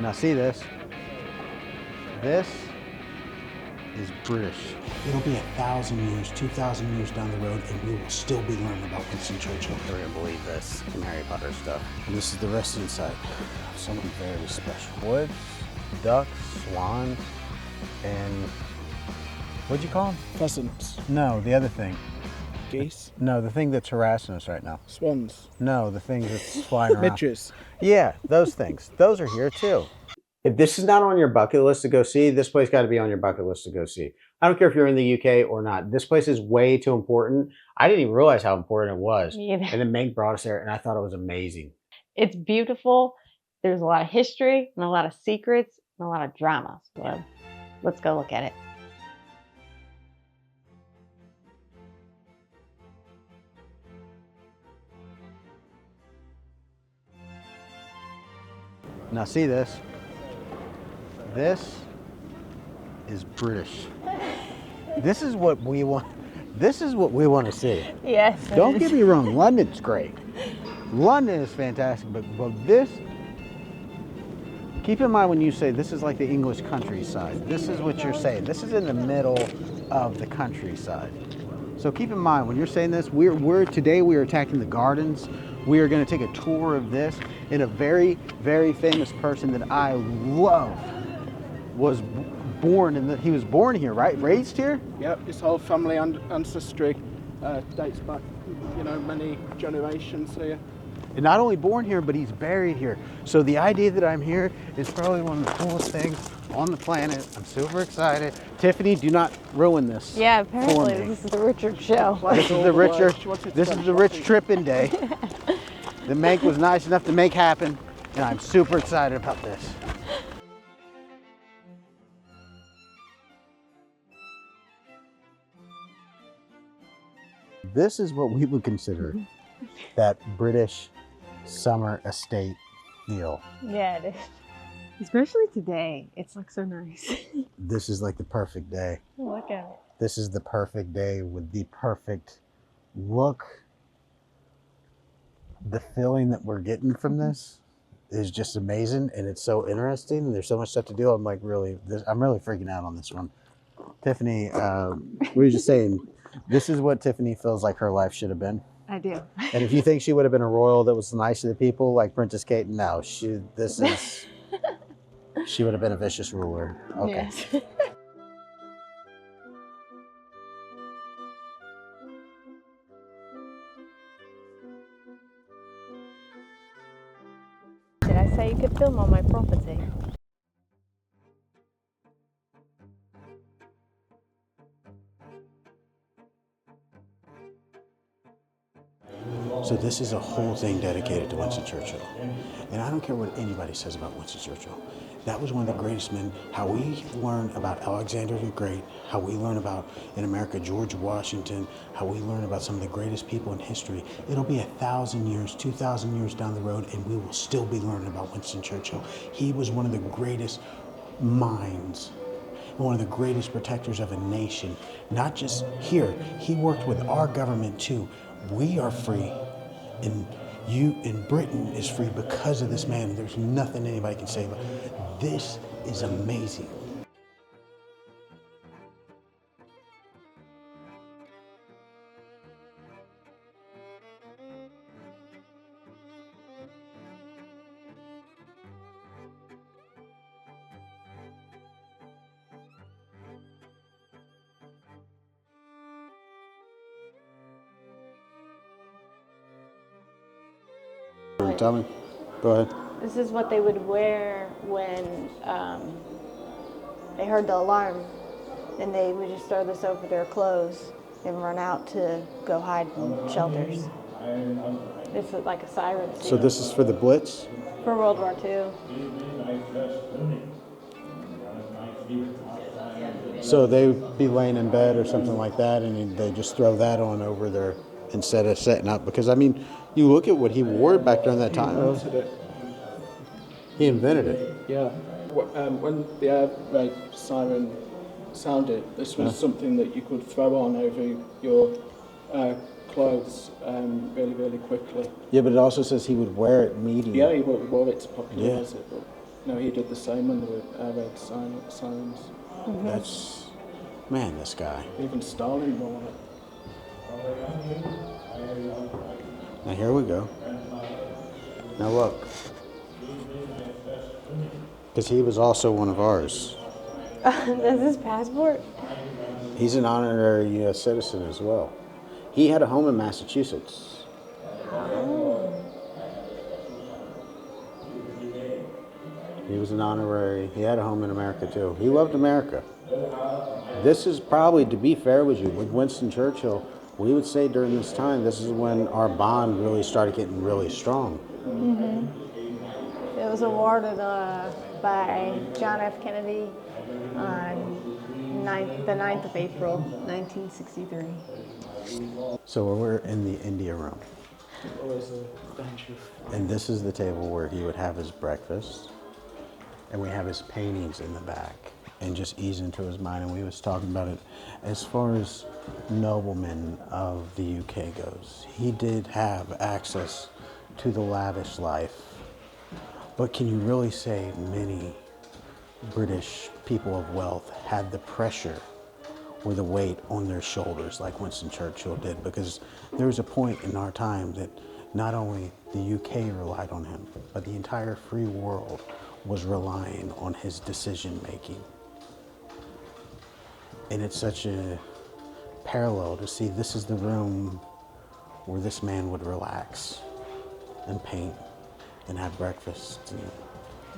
Now see this. This is British. It'll be 1,000 years, 2,000 years down the road, and we will still be learning about Winston Churchill. We're gonna believe this in Harry Potter stuff. And this is the resting site of someone very special. Woods, ducks, swans, and what'd you call them? Pheasants. No, the other thing. Geese. No, the thing that's harassing us right now. Swans. No, the thing that's flying around. Midges. Yeah, those things. Those are here too. If this is not on your bucket list to go see, this place got to be on your bucket list to go see. I don't care if you're in the UK or not. This place is way too important. I didn't even realize how important it was. Me either. And then Meg brought us there, and I thought it was amazing. It's beautiful. There's a lot of history and a lot of secrets and a lot of drama. So let's go look at it. Now see this. This is British. This is what we want. This is what we want to see. Yes. Don't get me wrong, London's great. London is fantastic, but this, keep in mind when you say this is like the English countryside, this is what you're saying. This is in the middle of the countryside. So keep in mind when you're saying this, today we are attacking the gardens. We are going to take a tour of this, and a very, very famous person that I love was born in he was born here, right? Raised here? Yep, his whole family ancestry dates back, many generations here. And not only born here, but he's buried here. So the idea that I'm here is probably one of the coolest things on the planet. I'm super excited. Tiffany, do not ruin this. Yeah, for apparently me. this is the Richard show. This is the Rich Trippin' Day that Meg was nice enough to make happen, and I'm super excited about this. This is what we would consider that British summer estate feel. Yeah, it is. Especially today. It's like so nice. This is like the perfect day. Look at it. This is the perfect day with the perfect look. The feeling that we're getting from this is just amazing, and it's so interesting, and there's so much stuff to do. I'm like I'm really freaking out on this one. Tiffany, we were just saying, this is what Tiffany feels like her life should have been. I do. And if you think she would have been a royal that was nice to the people like Princess Kate, no, she would have been a vicious ruler. Okay. Yes. Did I say you could film on my property? So this is a whole thing dedicated to Winston Churchill. And I don't care what anybody says about Winston Churchill. That was one of the greatest men. How we learn about Alexander the Great, how we learn about, in America, George Washington, how we learn about some of the greatest people in history. It'll be 1,000 years, 2,000 years down the road, and we will still be learning about Winston Churchill. He was one of the greatest minds, one of the greatest protectors of a nation. Not just here, he worked with our government too. We are free, and you in Britain is free because of this man. There's nothing anybody can say about it. This is amazing. Tell me. Go ahead. This is what they would wear when they heard the alarm. Then they would just throw this over their clothes and run out to go hide in shelters. This is like a siren scene. So this is for the Blitz? For World War II. So they'd be laying in bed or something like that, and they just throw that on over there instead of setting up. Because, I mean, you look at what he wore back during that time. He invented it. He invented it. Yeah. When the air raid siren sounded, this was something that you could throw on over your clothes really, really quickly. Yeah, but it also says he would wear it immediately. Yeah, he wore it to popularise it. But No, he did the same when there were air raid sirens. That's, man, this guy. Even Stalin wore it. Now here we go. Now look. Because he was also one of ours. That's his passport? He's an honorary U.S. citizen as well. He had a home in Massachusetts. Oh. He was an honorary. He had a home in America too. He loved America. This is probably, to be fair with you, with Winston Churchill, we would say during this time, this is when our bond really started getting really strong. It was awarded by John F. Kennedy on the 9th of April, 1963. So we're in the India room. Always a danger. And this is the table where he would have his breakfast. And we have his paintings in the back. And just ease into his mind. And we was talking about it as far as noblemen of the UK goes. He did have access to the lavish life. But can you really say many British people of wealth had the pressure or the weight on their shoulders like Winston Churchill did? Because there was a point in our time that not only the UK relied on him, but the entire free world was relying on his decision making. And it's such a parallel to see this is the room where this man would relax and paint and have breakfast and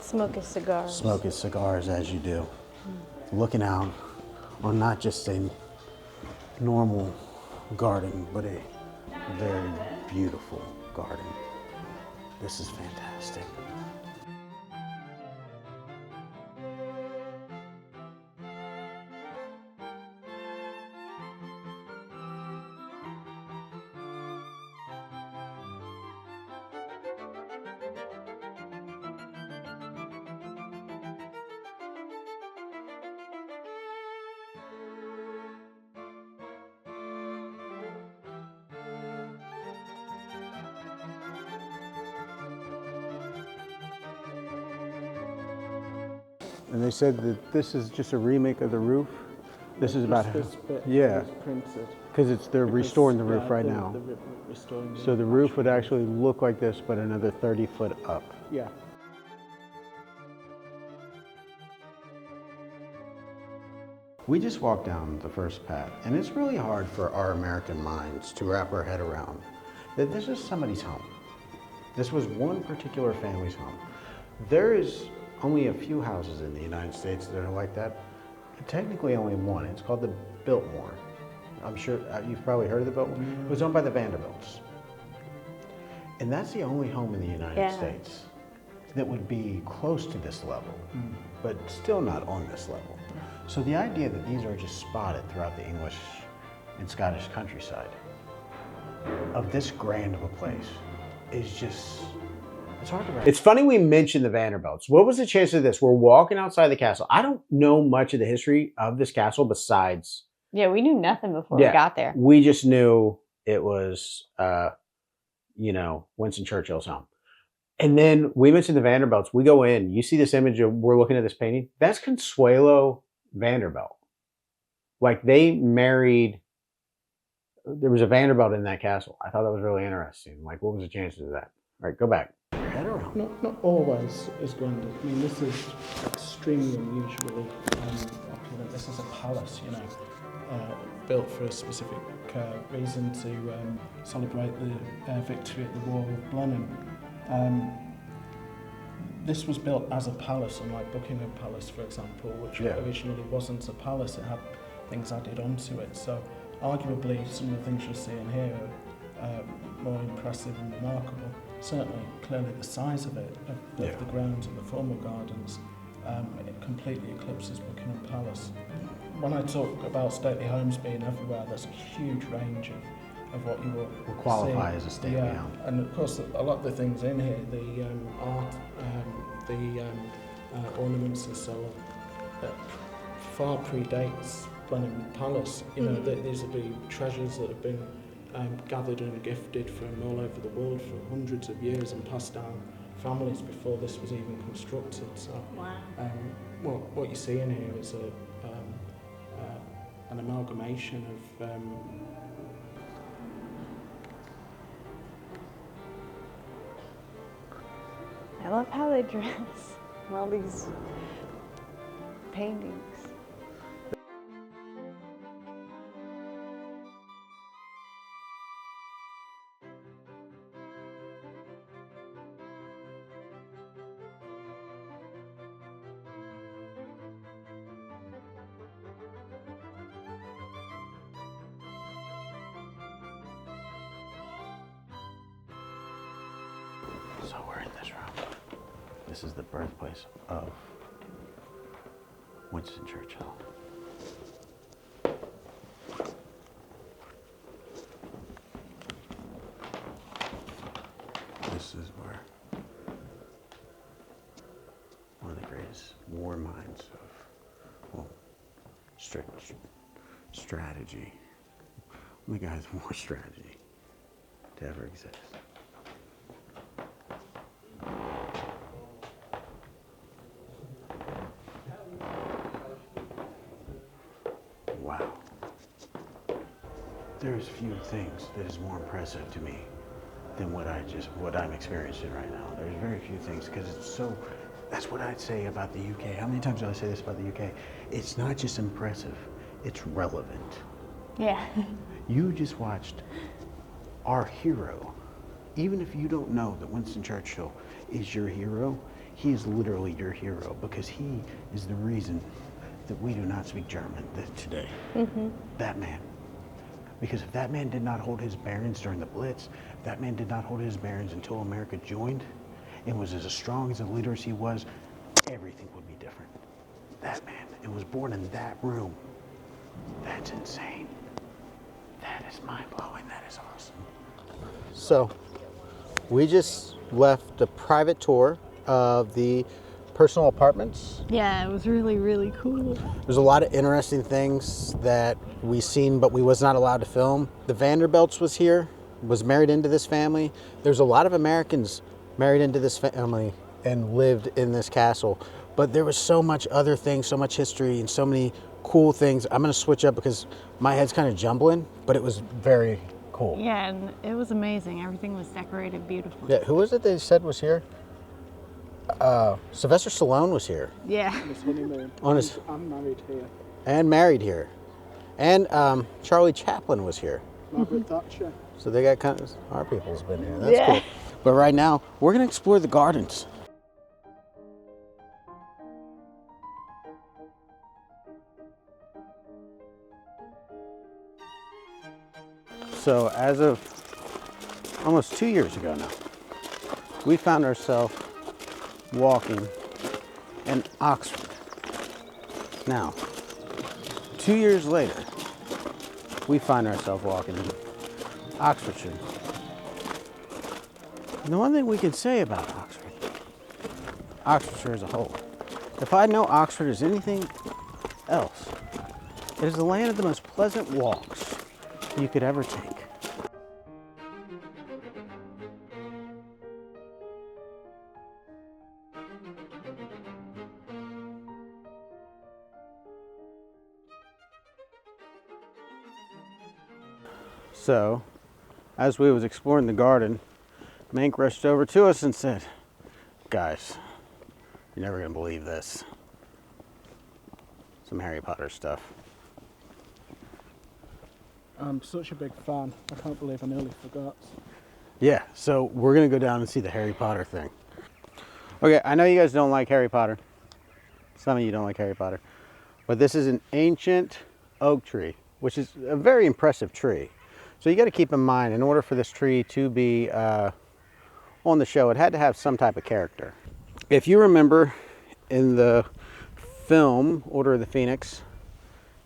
Smoke his cigars. smoke his cigars as you do. Looking out on not just a normal garden, but a very beautiful garden. This is fantastic. And they said that this is just a remake of the roof. This is about This bit yeah, was printed. because they're restoring the roof right now. Restoring So the roof would actually look like this, but another 30 foot up. Yeah. We just walked down the first path, and it's really hard for our American minds to wrap our head around that this is somebody's home. This was one particular family's home. There is only a few houses in the United States that are like that. Technically only one. It's called the Biltmore. I'm sure you've probably heard of the Biltmore. It was owned by the Vanderbilts. And that's the only home in the United States that would be close to this level, but still not on this level. So the idea that these are just spotted throughout the English and Scottish countryside of this grand of a place is just, it's hard to wrap. It's funny we mentioned the Vanderbilts. What was the chance of this? We're walking outside the castle. I don't know much of the history of this castle besides... Yeah, we knew nothing before we got there. We just knew it was, Winston Churchill's home. And then we mentioned the Vanderbilts. We go in, you see this image of, we're looking at this painting. That's Consuelo Vanderbilt. Like they married, there was a Vanderbilt in that castle. I thought that was really interesting. Like, what was the chances of that? All right, go back. Head around. Not always as grand. I mean, this is extremely unusually opulent. This is a palace, built for a specific reason to celebrate the victory at the War of Blenheim. This was built as a palace, unlike Buckingham Palace, for example, which originally wasn't a palace. It had things added onto it. So arguably some of the things you're seeing here are more impressive and remarkable. Certainly, clearly the size of it, of the grounds and the formal gardens, it completely eclipses Buckingham Palace. When I talk about stately homes being everywhere, there's a huge range of what you will qualify see. as a stately home. And of course, a lot of the things in here, the art, the ornaments and so on, that far predates Blenheim Palace. These will be treasures that have been gathered and gifted from all over the world for hundreds of years and passed down families before this was even constructed. So, Wow. what you see in here is an amalgamation of I love how they dress and all these paintings. So we're in this room. This is the birthplace of Winston Churchill. This is where one of the greatest war minds of, well, strategy. One of the guys with more strategy to ever exist. Wow. There's few things that is more impressive to me than what I'm experiencing right now. There's very few things because it's so, that's what I'd say about the UK. How many times do I say this about the UK? It's not just impressive, it's relevant. Yeah. You just watched our hero. Even if you don't know that Winston Churchill is your hero, he is literally your hero because he is the reason that we do not speak German today. Mm-hmm. That man. Because if that man did not hold his bearings during the Blitz, if that man did not hold his bearings until America joined and was as strong as a leader as he was, everything would be different. That man, and was born in that room. That's insane. That is mind-blowing. That is awesome. So, we just left a private tour of the personal apartments. Yeah, it was really, really cool. There's a lot of interesting things that we seen, but we was not allowed to film. The Vanderbilts was here, was married into this family. There's a lot of Americans married into this family and lived in this castle. But there was so much other things, so much history, and so many cool things. I'm gonna switch up because my head's kind of jumbling, but it was very cool. Yeah, and it was amazing. Everything was decorated beautifully. Yeah, who was it they said was here? Sylvester Stallone was here. Yeah. his honeymoon. I'm married here. And married here. And Charlie Chaplin was here. Margaret Thatcher. So they got kind of, our people's been here. That's Yeah. cool. But right now, we're gonna explore the gardens. So as of almost 2 years ago now, we found ourselves walking in Oxford. Now, 2 years later, we find ourselves walking in Oxfordshire. And the one thing we can say about Oxfordshire as a whole, if I know Oxford as anything else, it is the land of the most pleasant walks you could ever take. So, as we was exploring the garden, Mank rushed over to us and said, "Guys, you're never gonna believe this. Some Harry Potter stuff." I'm such a big fan. I can't believe I nearly forgot. Yeah, so we're gonna go down and see the Harry Potter thing. Okay, I know you guys don't like Harry Potter. Some of you don't like Harry Potter. But this is an ancient oak tree, which is a very impressive tree. So you gotta keep in mind, in order for this tree to be on the show, it had to have some type of character. If you remember in the film, Order of the Phoenix,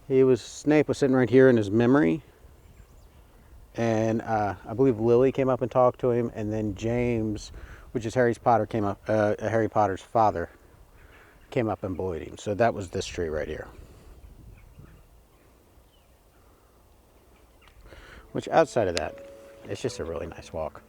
Snape was sitting right here in his memory. And I believe Lily came up and talked to him, and then James, which is Harry Potter's father, came up and bullied him. So that was this tree right here. Which outside of that, it's just a really nice walk.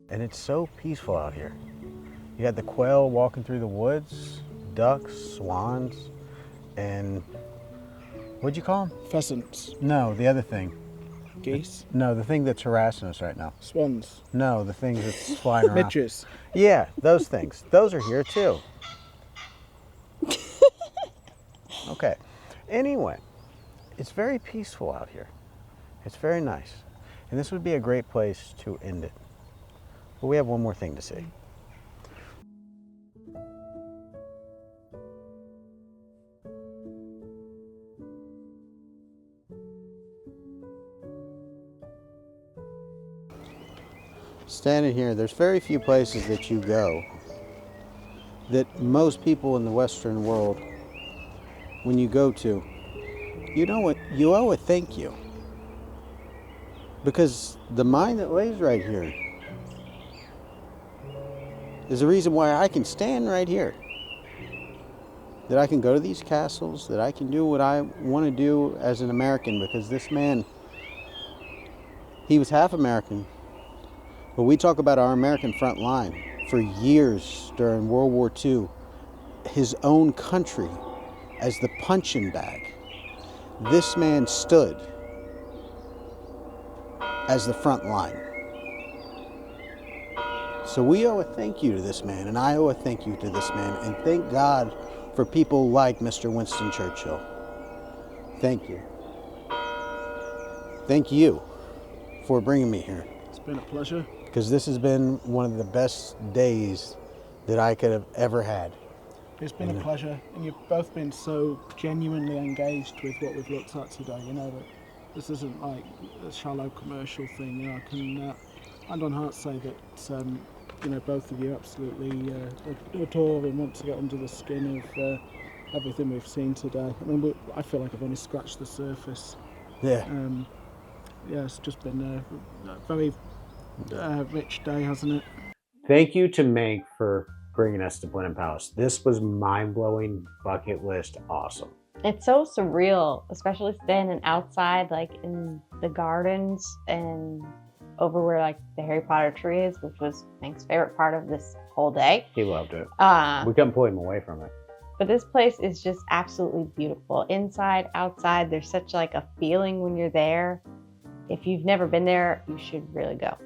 And it's so peaceful out here. You got the quail walking through the woods, ducks, swans, and what'd you call them? Pheasants. No, the other thing. Geese. No, the thing that's harassing us right now. Swans. No, the thing that's flying around. Midges. Yeah, those things. Those are here too. Okay. Anyway, it's very peaceful out here. It's very nice. And this would be a great place to end it. But we have one more thing to see. Standing here, there's very few places that you go that most people in the Western world, when you go to, you know what, you owe a thank you. Because the mine that lays right here is the reason why I can stand right here. That I can go to these castles, that I can do what I want to do as an American, because this man, he was half American. But we talk about our American front line. For years during World War II, his own country as the punching bag. This man stood as the front line. So we owe a thank you to this man, and I owe a thank you to this man, and thank God for people like Mr. Winston Churchill. Thank you. Thank you for bringing me here. It's been a pleasure. Because this has been one of the best days that I could have ever had. It's been a pleasure, and you've both been so genuinely engaged with what we've looked at today. You know that this isn't like a shallow commercial thing. You know, I can hand on heart say that you know, both of you absolutely adore and want to get under the skin of everything we've seen today. I mean, I feel like I've only scratched the surface. Yeah. Yeah, it's just been a very rich day, hasn't it? Thank you to Meg for bringing us to Blenheim Palace. This was mind-blowing, bucket list awesome. It's so surreal, especially standing outside, like in the gardens and over where like the Harry Potter tree is, which was Meg's favorite part of this whole day. He loved it. We couldn't pull him away from it. But this place is just absolutely beautiful. Inside, outside, there's such like a feeling when you're there. If you've never been there, you should really go.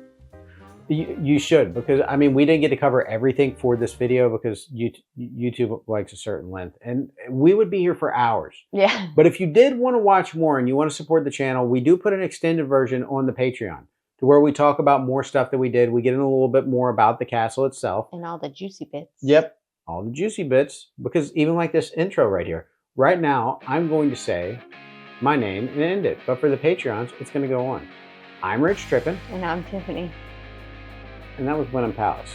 You should, because I mean, we didn't get to cover everything for this video because YouTube likes a certain length, and we would be here for hours. Yeah. But if you did want to watch more and you want to support the channel, we do put an extended version on the Patreon to where we talk about more stuff that we did. We get in a little bit more about the castle itself. And all the juicy bits. Yep, all the juicy bits, because even like this intro right here, right now, I'm going to say my name and end it. But for the Patreons, it's going to go on. I'm Rich Trippin. And I'm Tiffany. And that was Blenheim Palace.